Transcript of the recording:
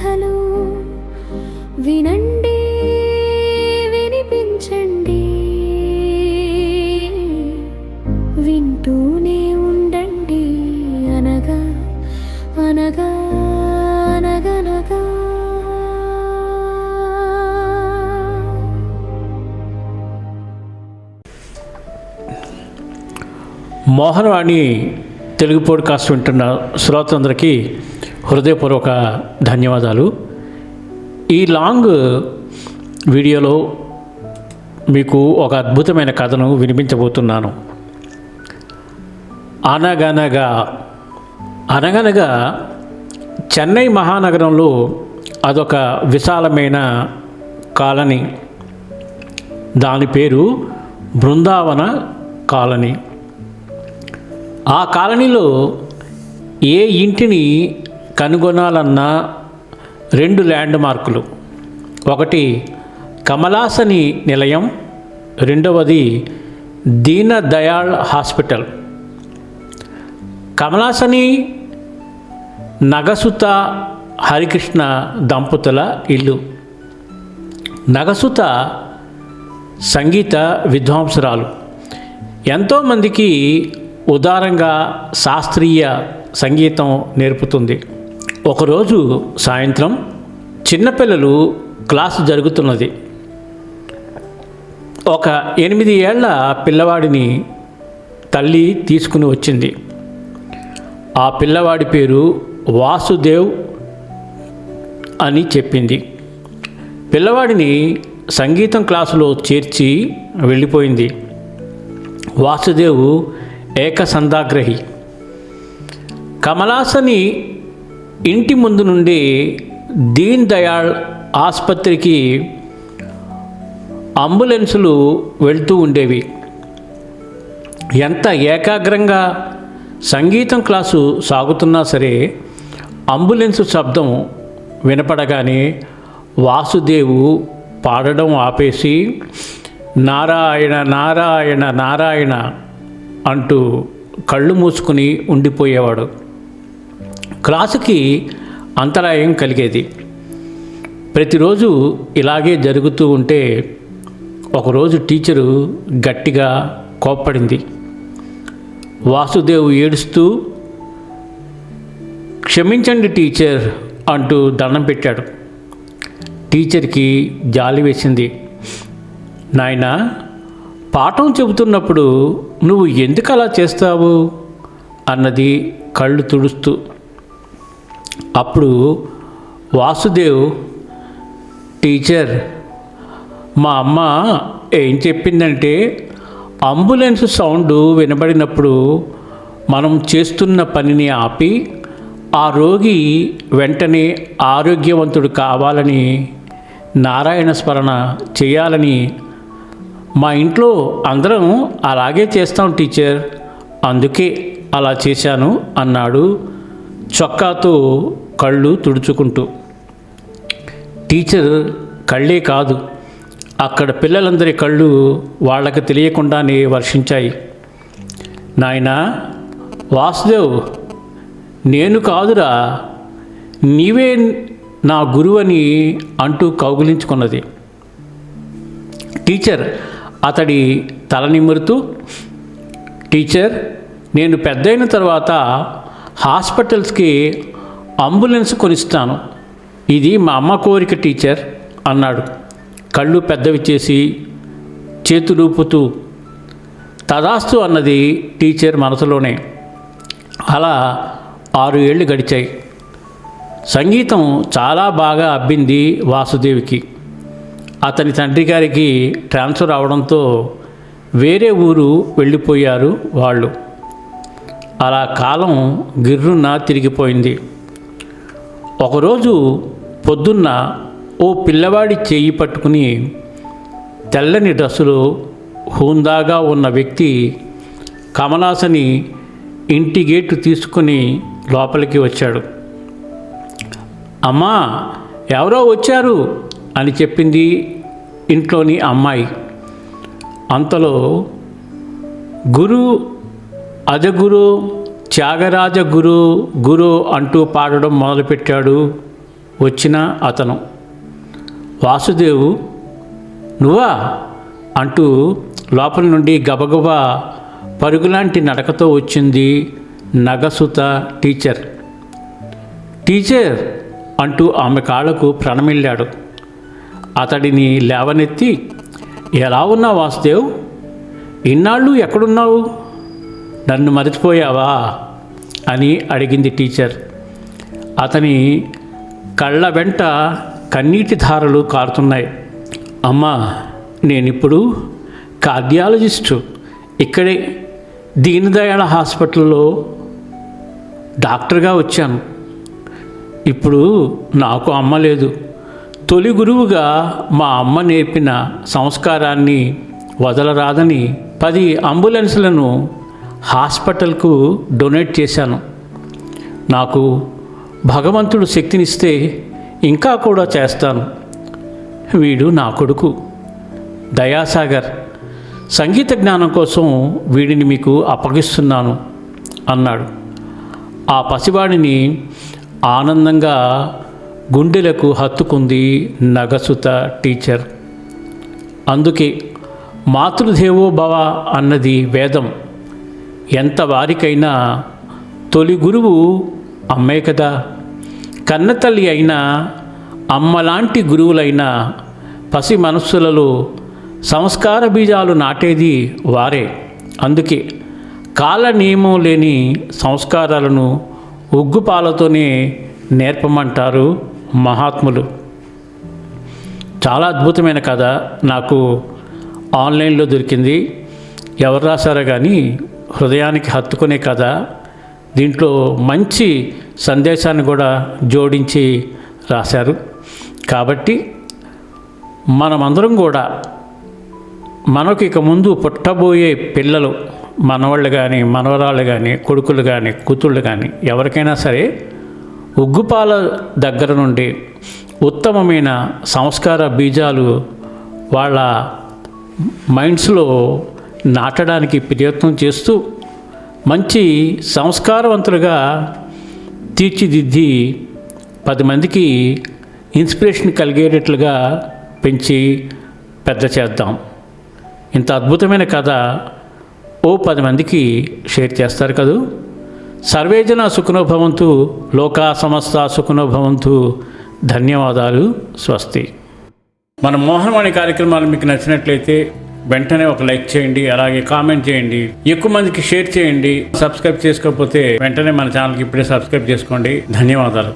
కథలు వినండి, వినిపించండి, వింటూనే ఉండండి. అనగా అనగా అనగనగా. మోహనవాణి తెలుగు పోడ్కాస్ట్ వింటున్న శ్రోతలందరికీ హృదయపూర్వక ధన్యవాదాలు. ఈ లాంగ్ వీడియోలో మీకు ఒక అద్భుతమైన కథను వినిపించబోతున్నాను. అనగనగా. అనగనగా చెన్నై మహానగరంలో అదొక విశాలమైన కాలనీ. దాని పేరు బృందావన కాలనీ. ఆ కాలనీలో ఏ ఇంటిని కనుగొనాలన్నా 2 ల్యాండ్ మార్కులు. ఒకటి కమలాసని నిలయం, రెండవది దీన దయాళ్ హాస్పిటల్. కమలాసని నగసుత హరికృష్ణ దంపతుల ఇల్లు. నగసుత సంగీత విద్వాంసురాలు. ఎంతోమందికి ఉదారంగా శాస్త్రీయ సంగీతం నేర్పుతుంది. ఒకరోజు సాయంత్రం చిన్నపిల్లలు క్లాసు జరుగుతున్నది. ఒక 8 ఏళ్ల పిల్లవాడిని తల్లి తీసుకుని వచ్చింది. ఆ పిల్లవాడి పేరు వాసుదేవ్ అని చెప్పింది. పిల్లవాడిని సంగీతం క్లాసులో చేర్చి వెళ్ళిపోయింది. వాసుదేవ్ ఏకసంధాగ్రహి. కమలాసని ఇంటి ముందు నుండి దీన్ దయాళ్ ఆసుపత్రికి అంబులెన్సులు వెళ్తూ ఉండేవి. ఎంత ఏకాగ్రంగా సంగీతం క్లాసు సాగుతున్నా సరే అంబులెన్సు శబ్దం వినపడగానే వాసుదేవు పాడడం ఆపేసి నారాయణ నారాయణ నారాయణ అంటూ కళ్ళు మూసుకుని ఉండిపోయేవాడు. క్లాసుకి అంతరాయం కలిగేది. ప్రతిరోజు ఇలాగే జరుగుతూ ఉంటే ఒకరోజు టీచరు గట్టిగా కోప్పడింది. వాసుదేవ్ ఏడుస్తూ క్షమించండి టీచర్ అంటూ దండం పెట్టాడు. టీచర్కి జాలి వేసింది. నాయనా, పాఠం చెబుతున్నప్పుడు నువ్వు ఎందుకు అలా చేస్తావు అన్నది కళ్ళు తుడుస్తూ. అప్పుడు వాసుదేవ్, టీచర్, మా అమ్మ ఏం చెప్పిందంటే అంబులెన్స్ సౌండ్ వినబడినప్పుడు మనం చేస్తున్న పనిని ఆపి ఆ రోగి వెంటనే ఆరోగ్యవంతుడు కావాలని నారాయణ స్మరణ చేయాలని మా ఇంట్లో అందరం అలాగే చేస్తాం టీచర్, అందుకే అలా చేశాను అన్నాడు చొక్కాతో కళ్ళు తుడుచుకుంటూ. టీచర్ కళ్ళే కాదు, అక్కడ పిల్లలందరి కళ్ళు వాళ్ళకి తెలియకుండానే వర్షించాయి. నాయనా వాసుదేవ్, నేను కాదురా, నీవే నా గురువని అంటూ కౌగిలించుకున్నది. టీచర్ అతడి తల నిమురుతూ, టీచర్, నేను పెద్దయిన తర్వాత హాస్పిటల్స్కి అంబులెన్స్ కొనిస్తాను. ఇది మా అమ్మ కోరిక టీచర్ అన్నాడు. కళ్ళు పెద్దవి చేసి చేతులూపుతూ తదాస్తు అన్నది టీచర్ మనసులోనే. అలా 6 ఏళ్ళు గడిచాయి. సంగీతం చాలా బాగా అబ్బింది వాసుదేవికి. అతని తండ్రి గారికి ట్రాన్స్ఫర్ అవడంతో వేరే ఊరు వెళ్ళిపోయారు వాళ్ళు. అలా కాలం గిర్రున తిరిగిపోయింది. ఒకరోజు పొద్దున్న ఓ పిల్లవాడి చేయి పట్టుకుని తెల్లని డ్రెస్సులో హుందాగా ఉన్న వ్యక్తి కమలాసని ఇంటి గేటు తీసుకుని లోపలికి వచ్చాడు. అమ్మా, ఎవరో వచ్చారు అని చెప్పింది ఇంట్లోని అమ్మాయి. అంతలో గురు అజగురు త్యాగరాజ గురు గురు అంటూ పాడడం మొదలుపెట్టాడు వచ్చిన అతను, వాసుదేవు నువ్వా అంటూ లోపల నుండి గబగబా పరుగులాంటి నడకతో వచ్చింది నగసుత టీచర్. టీచర్ అంటూ ఆమె కాళ్ళకు ప్రణమిల్లాడు. అతడిని లేవనెత్తి, ఎలా ఉన్నావు వాసుదేవ్? ఇన్నాళ్ళు ఎక్కడున్నావు? నన్ను మరిచిపోయావా అని అడిగింది టీచర్. అతని కళ్ళ వెంట కన్నీటి ధారలు కారుతున్నాయి. అమ్మా, నేనిప్పుడు కార్డియాలజిస్టు, ఇక్కడే దీనదయాళ హాస్పిటల్లో డాక్టర్గా వచ్చాను. ఇప్పుడు నాకు అమ్మ లేదు. తొలి గురువుగా మా అమ్మ నేర్పిన సంస్కారాన్ని వదలరాదని 10 అంబులెన్స్లను హాస్పిటల్కు డొనేట్ చేశాను. నాకు భగవంతుడు శక్తినిస్తే ఇంకా కూడా చేస్తాను. వీడు నా కొడుకు దయాసాగర్. సంగీత జ్ఞానం కోసం వీడిని మీకు అప్పగిస్తున్నాను అన్నాడు. ఆ పసివాడిని ఆనందంగా గుండెలకు హత్తుకుంది నగసుత టీచర్. అందుకే మాతృదేవో భవ అన్నది వేదం. ఎంత వారికైనా తొలి గురువు అమ్మే కదా. కన్నతల్లి అయినా అమ్మలాంటి గురువులైన పసి మనస్సులలో సంస్కార బీజాలు నాటేది వారే. అందుకే కాల నియమం లేని సంస్కారాలను ఉగ్గుపాలతోనే నేర్పమంటారు మహాత్ములు. చాలా అద్భుతమైన కథ నాకు ఆన్లైన్లో దొరికింది. ఎవరు రాశారో కానీ హృదయానికి హత్తుకునే కథ. దీంట్లో మంచి సందేశాన్ని కూడా జోడించి రాశారు. కాబట్టి మనమందరం కూడా మనకు ఇక ముందు పుట్టబోయే పిల్లలు, మనవాళ్ళు కానీ మనవరాళ్ళు కానీ కొడుకులు కానీ కూతుళ్ళు కానీ ఎవరికైనా సరే ఉగ్గుపాల దగ్గర నుండి ఉత్తమమైన సంస్కార బీజాలు వాళ్ళ మైండ్స్లో నాటడానికి ప్రయత్నం చేస్తూ మంచి సంస్కారవంతులుగా తీర్చిదిద్ది 10 మందికి ఇన్స్పిరేషన్ కలిగేటట్లుగా పెంచి పెద్ద చేద్దాం. ఇంత అద్భుతమైన కథ 10 మందికి షేర్ చేస్తారు కదూ. సర్వేజన సుఖినో భవంతు, లోకా సమస్త సుఖినో భవంతు. ధన్యవాదాలు. స్వస్తి. మన మోహనవాణి కార్యక్రమాలు మీకు నచ్చినట్లయితే వెంటనే ఒక లైక్ చేయండి, అలాగే కామెంట్ చేయండి, ఎక్కువ మందికి షేర్ చేయండి. సబ్స్క్రైబ్ చేసుకోకపోతే వెంటనే మన ఛానల్కి ఇప్పుడే సబ్స్క్రైబ్ చేసుకోండి. ధన్యవాదాలు.